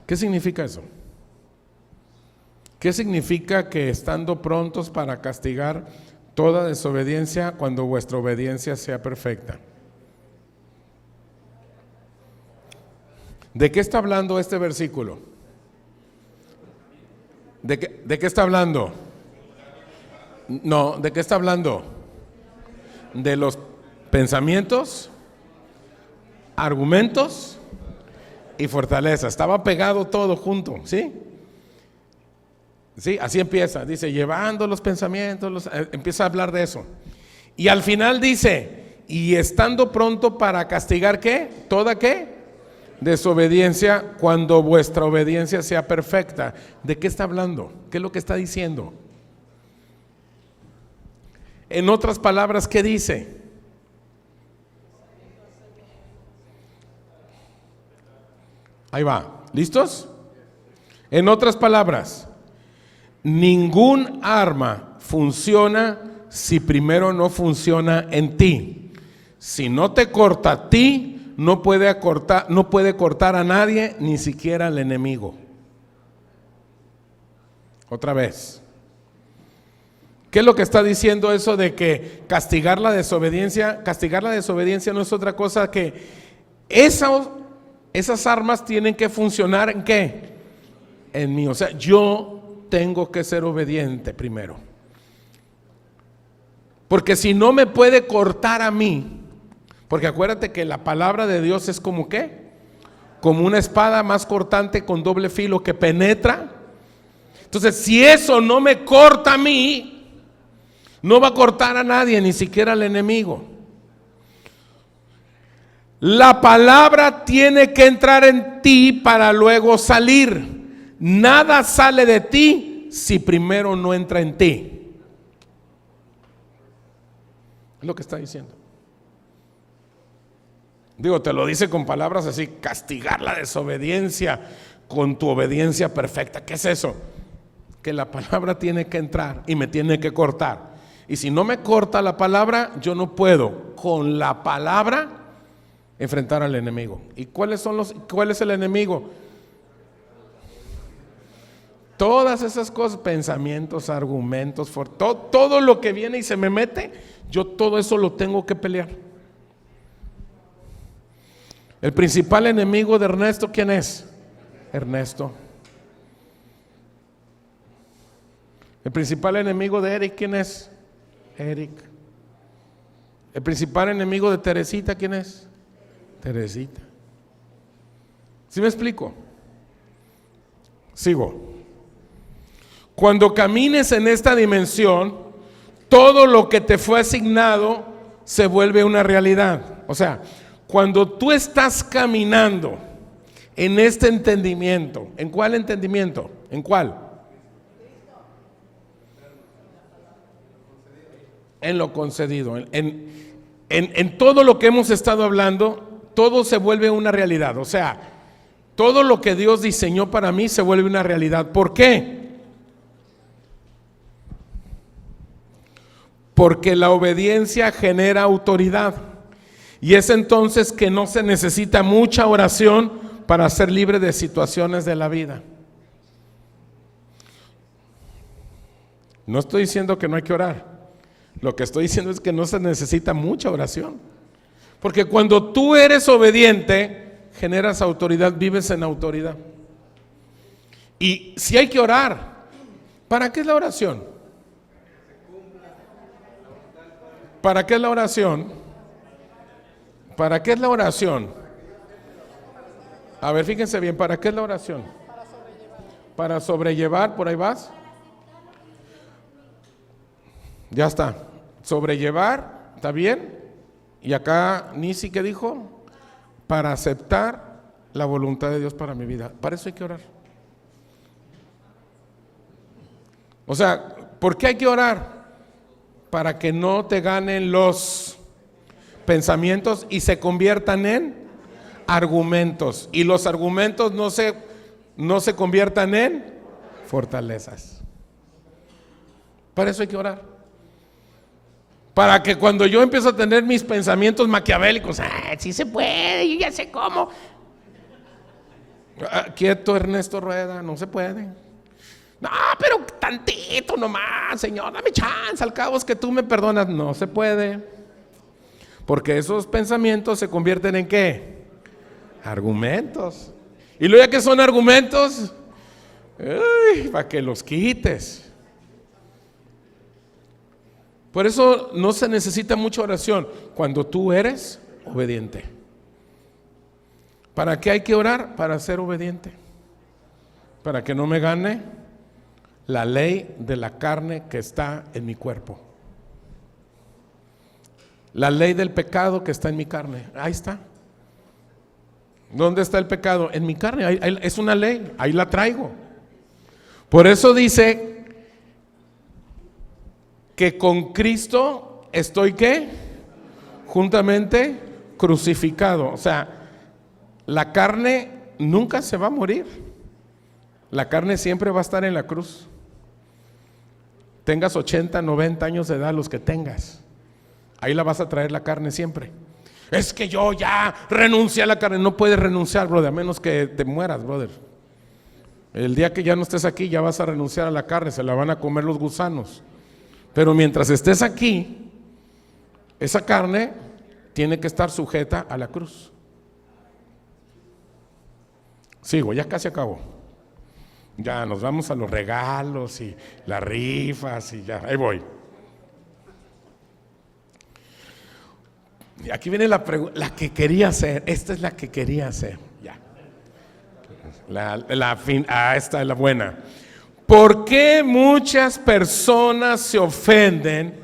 ¿Qué significa eso? ¿Qué significa que estando prontos para castigar toda desobediencia cuando vuestra obediencia sea perfecta? ¿De qué está hablando este versículo? ¿De qué está hablando? No, ¿de qué está hablando? De los pensamientos, argumentos y fortaleza. Estaba pegado todo junto, ¿sí? Sí, así empieza, dice, llevando los pensamientos, empieza a hablar de eso. Y al final dice, y estando pronto para castigar, ¿qué? ¿Toda qué? Desobediencia cuando vuestra obediencia sea perfecta. ¿De qué está hablando? ¿Qué es lo que está diciendo? En otras palabras, ¿qué dice? Ahí va, ¿listos? En otras palabras, ningún arma funciona si primero no funciona en ti. Si no te corta a ti, no puede cortar a nadie, ni siquiera al enemigo. Otra vez. ¿Qué es lo que está diciendo eso de que castigar la desobediencia? Castigar la desobediencia no es otra cosa que esas armas tienen que funcionar ¿en qué? En mí. O sea, yo tengo que ser obediente primero. Porque si no me puede cortar a mí, porque acuérdate que la palabra de Dios es como ¿qué? Como una espada más cortante con doble filo que penetra. Entonces, si eso no me corta a mí, no va a cortar a nadie, ni siquiera al enemigo. La palabra tiene que entrar en ti para luego salir. Nada sale de ti si primero no entra en ti. Es lo que está diciendo. Digo, te lo dice con palabras así, castigar la desobediencia con tu obediencia perfecta. ¿Qué es eso? Que la palabra tiene que entrar y me tiene que cortar. Y si no me corta la palabra, yo no puedo con la palabra enfrentar al enemigo. ¿Y cuál es el enemigo? Todas esas cosas, pensamientos, argumentos, todo lo que viene y se me mete, yo todo eso lo tengo que pelear. El principal enemigo de Ernesto, ¿quién es? Ernesto. El principal enemigo de Eric, ¿quién es? Eric. El principal enemigo de Teresita, ¿quién es? Teresita. ¿Sí me explico? Sigo. Cuando camines en esta dimensión, todo lo que te fue asignado se vuelve una realidad. O sea, cuando tú estás caminando en este entendimiento, ¿en cuál entendimiento? ¿En cuál? En lo concedido. En todo lo que hemos estado hablando, todo se vuelve una realidad. O sea, todo lo que Dios diseñó para mí se vuelve una realidad. ¿Por qué? Porque la obediencia genera autoridad. Y es entonces que no se necesita mucha oración para ser libre de situaciones de la vida. No estoy diciendo que no hay que orar. Lo que estoy diciendo es que no se necesita mucha oración. Porque cuando tú eres obediente, generas autoridad, vives en autoridad. Y si hay que orar, ¿para qué es la oración? ¿Para qué es la oración? ¿Para qué es la oración? A ver, fíjense bien, ¿para qué es la oración? Para sobrellevar, por ahí vas. Ya está. Sobrellevar, ¿está bien? Y acá Nisi, ¿qué dijo? Para aceptar la voluntad de Dios para mi vida. Para eso hay que orar. O sea, ¿por qué hay que orar? Para que no te ganen los pensamientos y se conviertan en argumentos. Y los argumentos no se conviertan en fortalezas. Para eso hay que orar. Para que cuando yo empiezo a tener mis pensamientos maquiavélicos, sí se puede, yo ya sé cómo. Quieto, Ernesto Rueda, no se puede. No, pero tantito nomás, Señor, dame chance, al cabo es que tú me perdonas. No se puede. Porque esos pensamientos se convierten en ¿qué? Argumentos. Y luego ya que son argumentos, para que los quites. Por eso no se necesita mucha oración cuando tú eres obediente. ¿Para qué hay que orar? Para ser obediente. Para que no me gane la ley de la carne que está en mi cuerpo. La ley del pecado que está en mi carne. Ahí está. ¿Dónde está el pecado? En mi carne. Ahí, es una ley. Ahí la traigo. Por eso dice que con Cristo estoy ¿qué? Juntamente crucificado. O sea, la carne nunca se va a morir. La carne siempre va a estar en la cruz. Tengas 80, 90 años de edad, los que tengas. Ahí la vas a traer la carne siempre. Es que yo ya renuncié a la carne. No puedes renunciar, brother, a menos que te mueras, brother. El día que ya no estés aquí, ya vas a renunciar a la carne. Se la van a comer los gusanos. Pero mientras estés aquí, esa carne tiene que estar sujeta a la cruz. Sigo, ya casi acabo. Ya nos vamos a los regalos y las rifas y ya, ahí voy. Y aquí viene la que quería hacer. Esta es la que quería hacer. Ya. Esta es la buena. ¿Por qué muchas personas se ofenden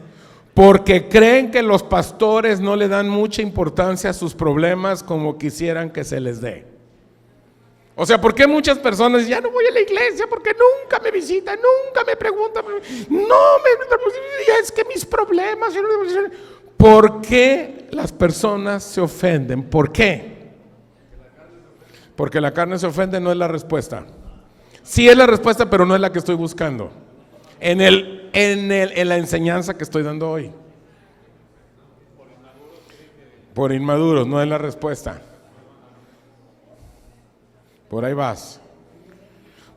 porque creen que los pastores no le dan mucha importancia a sus problemas como quisieran que se les dé? O sea, ¿por qué muchas personas ya no voy a la iglesia porque nunca me visitan, nunca me preguntan? Es que mis problemas. ¿Por qué las personas se ofenden? ¿Por qué? Porque la carne se ofende, no es la respuesta. Sí es la respuesta, pero no es la que estoy buscando en la enseñanza que estoy dando hoy. Por inmaduros, no es la respuesta. Por ahí vas.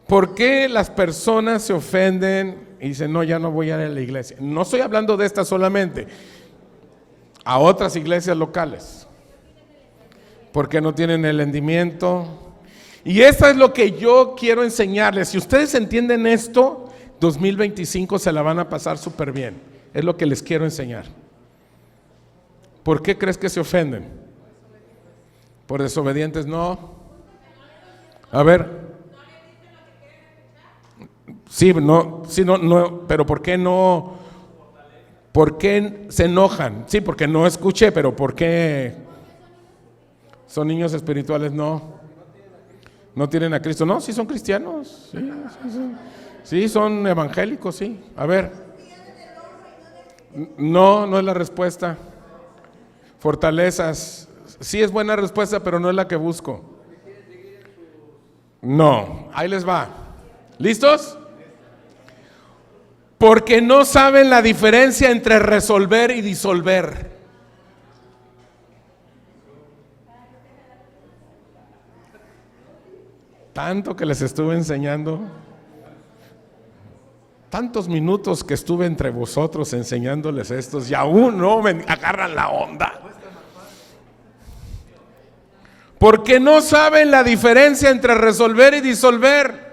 ¿Por qué las personas se ofenden y dicen, no, ya no voy a ir a la iglesia? No estoy hablando de esta solamente, a otras iglesias locales. Porque no tienen el entendimiento. Y esto es lo que yo quiero enseñarles. Si ustedes entienden esto, 2025 se la van a pasar súper bien. Es lo que les quiero enseñar. ¿Por qué crees que se ofenden? ¿Por desobedientes? No. A ver. Sí, no, pero ¿por qué no? ¿Por qué se enojan? Sí, porque no escuché, pero ¿por qué? ¿Son niños espirituales? No. ¿No tienen a Cristo? No, sí son cristianos. Sí, son evangélicos, sí. A ver. No es la respuesta. Fortalezas. Sí es buena respuesta, pero no es la que busco. No, ahí les va. ¿Listos? Porque no saben la diferencia entre resolver y disolver. Tanto que les estuve enseñando, tantos minutos que estuve entre vosotros enseñándoles estos y aún no me agarran la onda. Porque no saben la diferencia entre resolver y disolver.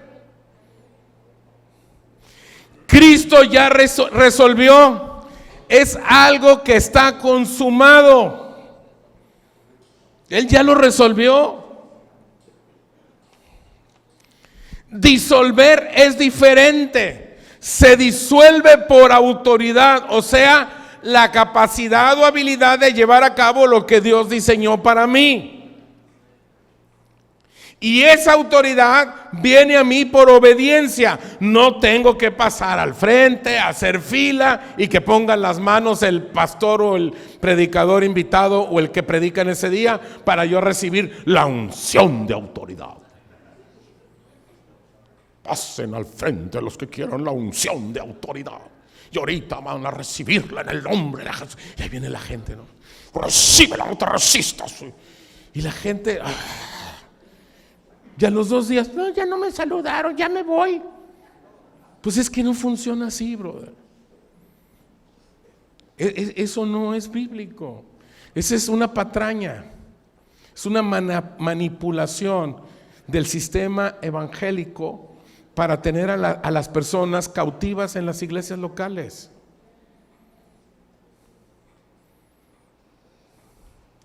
Cristo ya resolvió. Es algo que está consumado. Él ya lo resolvió. Disolver es diferente. Se disuelve por autoridad, o sea, la capacidad o habilidad de llevar a cabo lo que Dios diseñó para mí. Y esa autoridad viene a mí por obediencia. No tengo que pasar al frente, hacer fila y que pongan las manos el pastor o el predicador invitado o el que predica en ese día para yo recibir la unción de autoridad. Pasen al frente los que quieran la unción de autoridad. Y ahorita van a recibirla en el nombre de Jesús. Y ahí viene la gente, ¿no? Recíbela, no te resistas. Y la gente... Ya los 2 días, no, ya no me saludaron, ya me voy. Pues es que no funciona así, brother. Eso no es bíblico. Esa es una patraña. Es una manipulación del sistema evangélico para tener a las personas cautivas en las iglesias locales.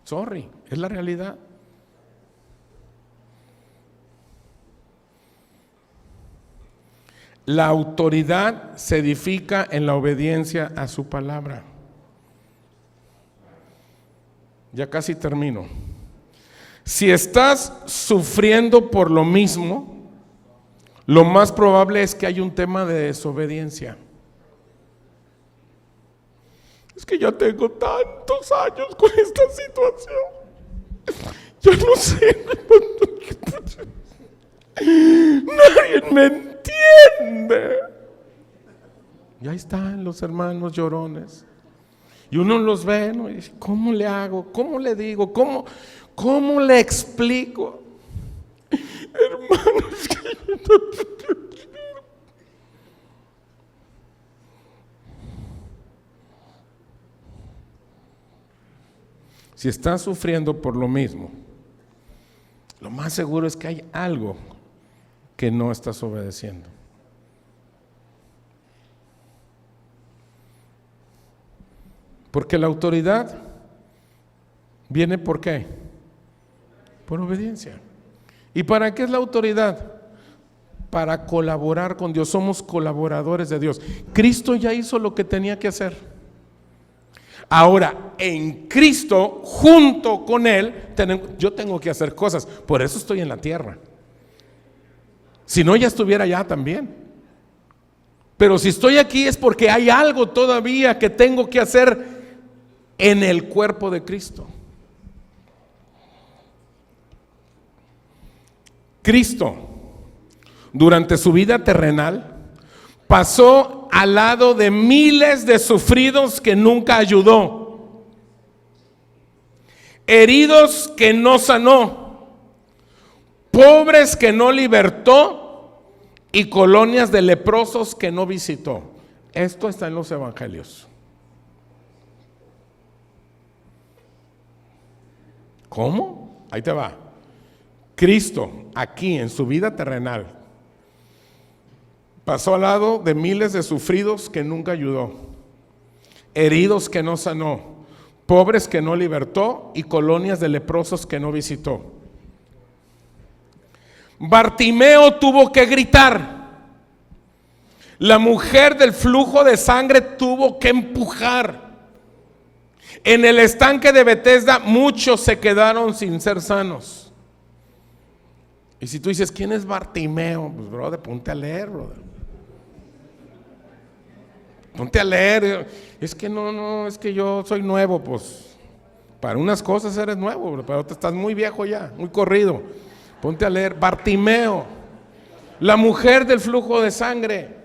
Sorry, es la realidad. La autoridad se edifica en la obediencia a su palabra. Ya casi termino. Si estás sufriendo por lo mismo, lo más probable es que hay un tema de desobediencia. Es que ya tengo tantos años con esta situación. Ya no sé. Nadie me entiende. Y ahí están los hermanos llorones. Y uno los ve, ¿no? Y dice, ¿cómo le hago? ¿Cómo le digo? ¿Cómo le explico? Hermanos, si estás sufriendo por lo mismo, lo más seguro es que hay algo que no estás obedeciendo. Porque la autoridad viene ¿por qué? Por obediencia. ¿Y para qué es la autoridad? Para colaborar con Dios. Somos colaboradores de Dios. Cristo ya hizo lo que tenía que hacer. Ahora, en Cristo, junto con Él, yo tengo que hacer cosas. Por eso estoy en la tierra. Si no, ya estuviera allá también. Pero si estoy aquí es porque hay algo todavía que tengo que hacer en el cuerpo de Cristo. Cristo, durante su vida terrenal, pasó al lado de miles de sufridos que nunca ayudó, heridos que no sanó, pobres que no libertó y colonias de leprosos que no visitó. Esto está en los evangelios. ¿Cómo? Ahí te va. Cristo, aquí en su vida terrenal, pasó al lado de miles de sufridos que nunca ayudó, heridos que no sanó, pobres que no libertó y colonias de leprosos que no visitó. Bartimeo tuvo que gritar. La mujer del flujo de sangre tuvo que empujar. En el estanque de Betesda muchos se quedaron sin ser sanos. Y si tú dices, ¿quién es Bartimeo? Pues brother, ponte a leer, brother. Ponte a leer. Es que no, es que yo soy nuevo. Pues para unas cosas eres nuevo, pero para otras estás muy viejo ya, muy corrido. Ponte a leer. Bartimeo La mujer del flujo de sangre.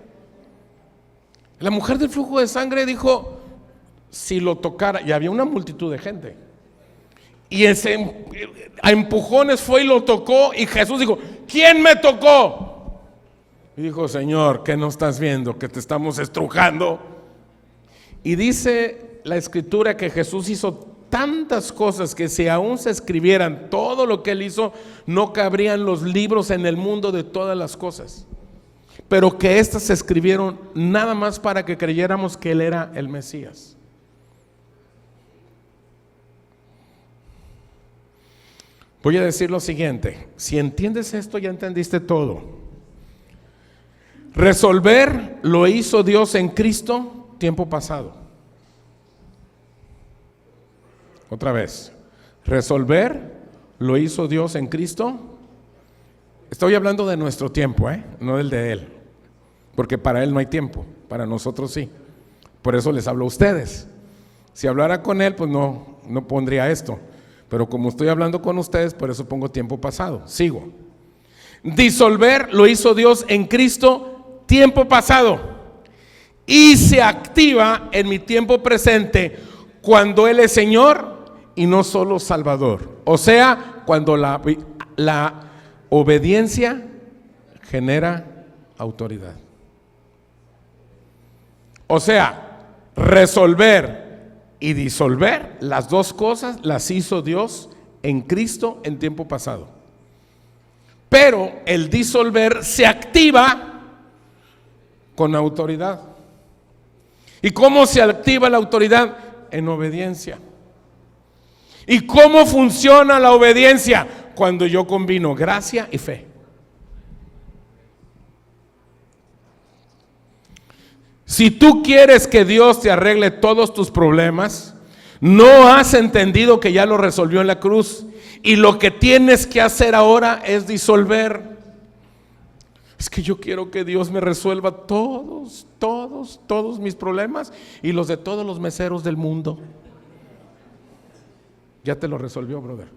La mujer del flujo de sangre dijo, si lo tocara, y había una multitud de gente. Y a empujones fue y lo tocó, y Jesús dijo, ¿quién me tocó? Y dijo, Señor, ¿qué no estás viendo? Que te estamos estrujando. Y dice la escritura que Jesús hizo tantas cosas que si aún se escribieran todo lo que él hizo, no cabrían los libros en el mundo de todas las cosas. Pero que éstas se escribieron nada más para que creyéramos que él era el Mesías. Voy a decir lo siguiente, si entiendes esto ya entendiste todo. Resolver lo hizo Dios en Cristo tiempo pasado. Otra vez, resolver lo hizo Dios en Cristo. Estoy hablando de nuestro tiempo, no del de Él, porque para Él no hay tiempo, para nosotros sí. Por eso les hablo a ustedes. Si hablara con Él, pues no pondría esto. Pero como estoy hablando con ustedes, por eso pongo tiempo pasado. Sigo. Disolver lo hizo Dios en Cristo tiempo pasado. Y se activa en mi tiempo presente cuando Él es Señor y no solo Salvador. O sea, cuando la obediencia genera autoridad. O sea, resolver y disolver, las dos cosas las hizo Dios en Cristo en tiempo pasado. Pero el disolver se activa con autoridad. ¿Y cómo se activa la autoridad? En obediencia. ¿Y cómo funciona la obediencia? Cuando yo combino gracia y fe. Si tú quieres que Dios te arregle todos tus problemas, no has entendido que ya lo resolvió en la cruz, y lo que tienes que hacer ahora es disolver. Es que yo quiero que Dios me resuelva todos mis problemas y los de todos los meseros del mundo. Ya te lo resolvió, brother.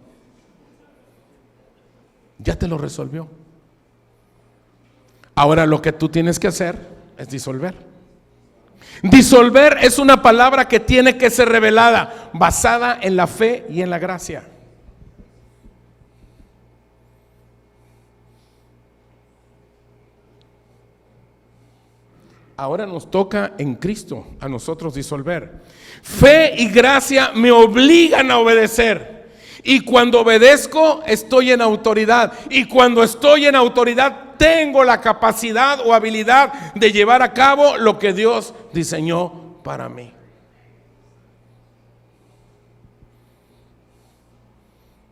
Ya te lo resolvió. Ahora lo que tú tienes que hacer es disolver. Disolver es una palabra que tiene que ser revelada, basada en la fe y en la gracia. Ahora nos toca en Cristo a nosotros disolver. Fe y gracia me obligan a obedecer. Y cuando obedezco, estoy en autoridad. Y cuando estoy en autoridad, tengo la capacidad o habilidad de llevar a cabo lo que Dios diseñó para mí.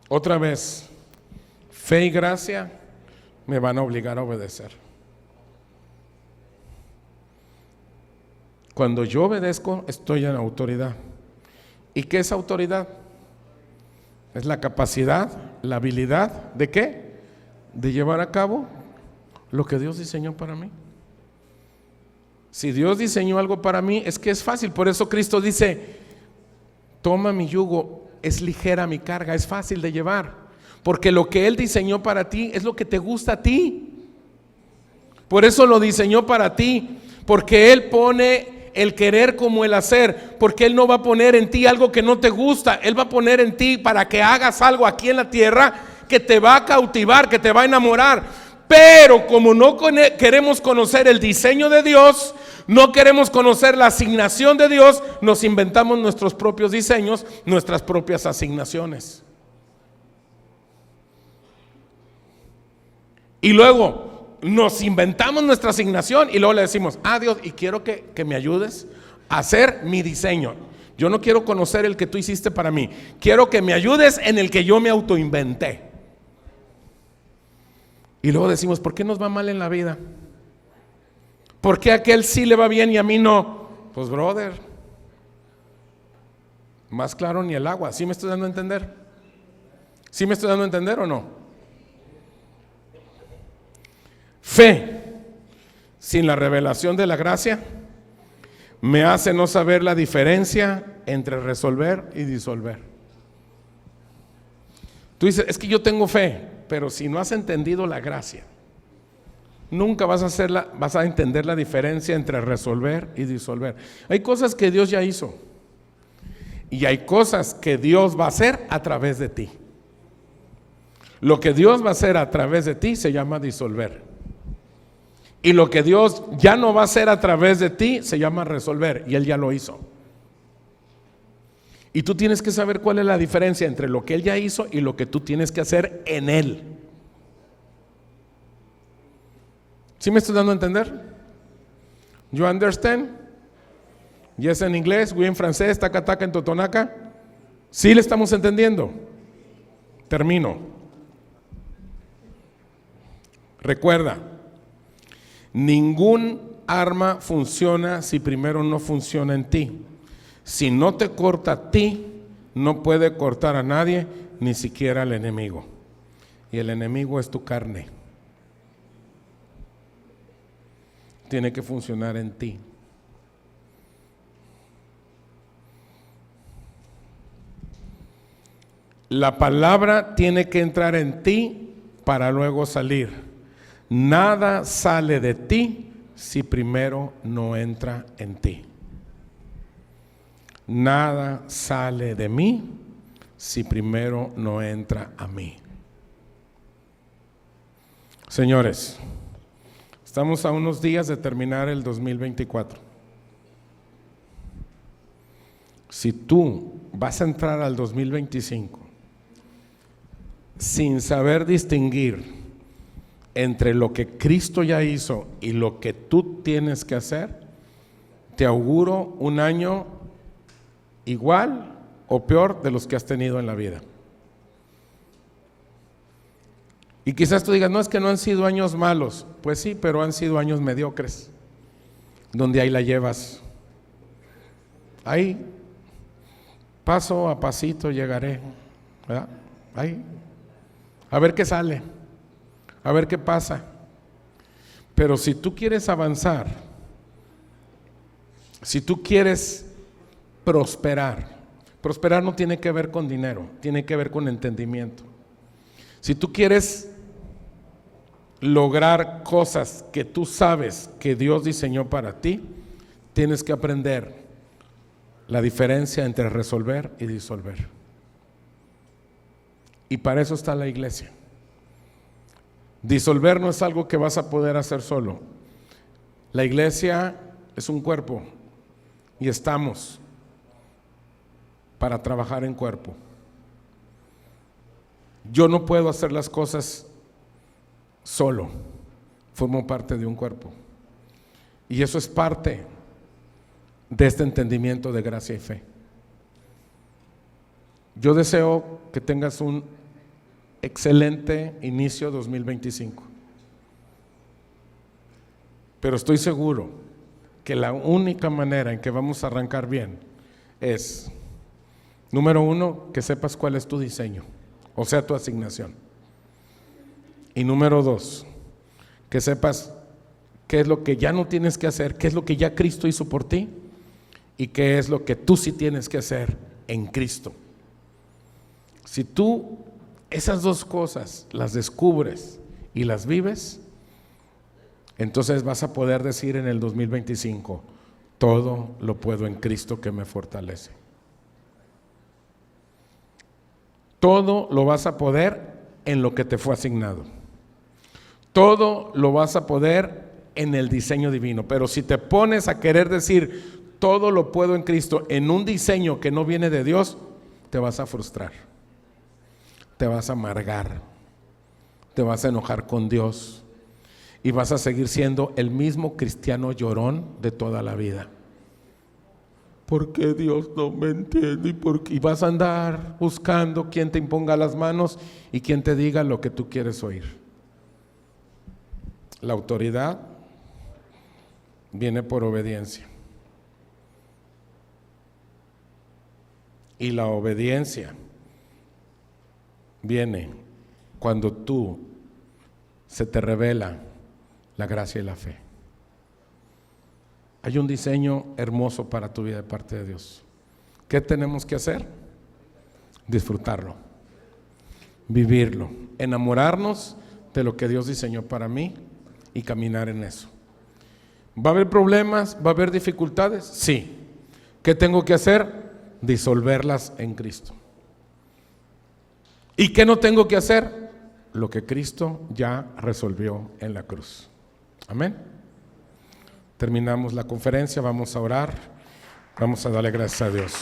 Otra vez, fe y gracia me van a obligar a obedecer. Cuando yo obedezco, estoy en autoridad. ¿Y qué es autoridad? Es la capacidad, la habilidad, ¿de qué? De llevar a cabo lo que Dios diseñó para mí. Si Dios diseñó algo para mí, es que es fácil. Por eso Cristo dice, toma mi yugo, es ligera mi carga, es fácil de llevar. Porque lo que Él diseñó para ti es lo que te gusta a ti. Por eso lo diseñó para ti. Porque Él pone el querer como el hacer, porque Él no va a poner en ti algo que no te gusta. Él va a poner en ti para que hagas algo aquí en la tierra que te va a cautivar, que te va a enamorar. Pero como no queremos conocer el diseño de Dios, no queremos conocer la asignación de Dios, nos inventamos nuestros propios diseños, nuestras propias asignaciones. Y luego nos inventamos nuestra asignación y luego le decimos, Dios, y quiero que me ayudes a hacer mi diseño. Yo no quiero conocer el que tú hiciste para mí, quiero que me ayudes en el que yo me autoinventé. Y luego decimos, ¿por qué nos va mal en la vida? ¿Por qué a aquel sí le va bien y a mí no? Pues brother, más claro ni el agua. ¿Sí me estoy dando a entender? ¿Sí me estoy dando a entender o no? Fe sin la revelación de la gracia me hace no saber la diferencia entre resolver y disolver. Tú dices, es que yo tengo fe, pero si no has entendido la gracia, Nunca vas a entender la diferencia entre resolver y disolver. Hay cosas que Dios ya hizo y hay cosas que Dios va a hacer a través de ti. Lo que Dios va a hacer a través de ti se llama disolver. Y lo que Dios ya no va a hacer a través de ti se llama resolver, y Él ya lo hizo. Y tú tienes que saber cuál es la diferencia entre lo que Él ya hizo y lo que tú tienes que hacer en Él. ¿Sí me estoy dando a entender? You understand? Yes en inglés, we en francés, taca taca en totonaca. ¿Sí le estamos entendiendo? Termino. Recuerda, ningún arma funciona si primero no funciona en ti. Si no te corta a ti, no puede cortar a nadie, ni siquiera al enemigo. Y el enemigo es tu carne. Tiene que funcionar en ti. La palabra tiene que entrar en ti para luego salir. Nada sale de ti si primero no entra en ti. Nada sale de mí si primero no entra a mí. Señores, estamos a unos días de terminar el 2024. Si tú vas a entrar al 2025 sin saber distinguir entre lo que Cristo ya hizo y lo que tú tienes que hacer, te auguro un año igual o peor de los que has tenido en la vida. Y quizás tú digas, no, es que no han sido años malos. Pues sí, pero han sido años mediocres, donde ahí la llevas. Ahí, paso a pasito llegaré, ¿verdad? Ahí, a ver qué sale, a ver qué pasa. Pero si tú quieres avanzar, si tú quieres prosperar no tiene que ver con dinero, tiene que ver con entendimiento. Si tú quieres lograr cosas que tú sabes que Dios diseñó para ti, tienes que aprender la diferencia entre resolver y disolver. Y para eso está la iglesia. Disolver no es algo que vas a poder hacer solo. La iglesia es un cuerpo y estamos para trabajar en cuerpo. Yo no puedo hacer las cosas solo, formo parte de un cuerpo. Y eso es parte de este entendimiento de gracia y fe. Yo deseo que tengas un excelente inicio 2025. Pero estoy seguro que la única manera en que vamos a arrancar bien es, número uno, que sepas cuál es tu diseño, o sea, tu asignación. Y número dos, que sepas qué es lo que ya no tienes que hacer, qué es lo que ya Cristo hizo por ti y qué es lo que tú sí tienes que hacer en Cristo. Si tú esas dos cosas las descubres y las vives, entonces vas a poder decir en el 2025, todo lo puedo en Cristo que me fortalece. Todo lo vas a poder en lo que te fue asignado. Todo lo vas a poder en el diseño divino. Pero si te pones a querer decir todo lo puedo en Cristo en un diseño que no viene de Dios, te vas a frustrar, te vas a amargar, te vas a enojar con Dios y vas a seguir siendo el mismo cristiano llorón de toda la vida. ¿Por qué Dios no me entiende? Y vas a andar buscando quien te imponga las manos y quien te diga lo que tú quieres oír. La autoridad viene por obediencia. Y la obediencia viene cuando tú se te revela la gracia y la fe. Hay un diseño hermoso para tu vida de parte de Dios. ¿Qué tenemos que hacer? Disfrutarlo, vivirlo, enamorarnos de lo que Dios diseñó para mí y caminar en eso. ¿Va a haber problemas? ¿Va a haber dificultades? Sí. ¿Qué tengo que hacer? Disolverlas en Cristo. ¿Y qué no tengo que hacer? Lo que Cristo ya resolvió en la cruz. Amén. Terminamos la conferencia, vamos a orar, vamos a darle gracias a Dios.